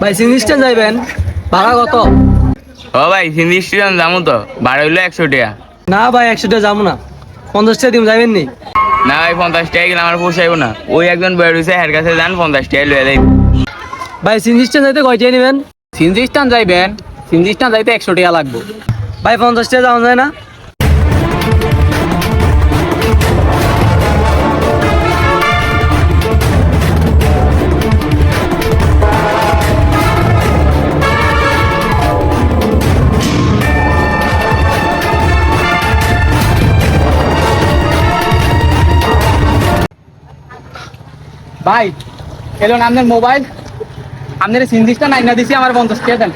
ভাই সিনিস্টেন যাইবেন, ভাড়া কত? ও ভাই হিন্দি স্টুডেন্ট যাবো তো, ভাড়া হইলো 100 টাকা। না ভাই 100 টাকা যাবো না, 50 টাকা দিন যাবেন নি? না ভাই 50 টাকা গেলে আমার পোষাইব না। ওই একজন বয়ে রয়েছে, এর কাছে যান 50 টাকা লয়ে দেয়। ভাই সিনিস্টেন যাইতে কয়টা নেবেন? সিনজিস্টান যাইবেন, সিনজিস্টান যাইতে 100 টাকা লাগবে। ভাই 50 টাকা যাওয়া যায় না? ভাই এলো না আপনার মোবাইল, আপনার সিনজিস্টান আইনা দিছি, আমার 50 টাকা দেন।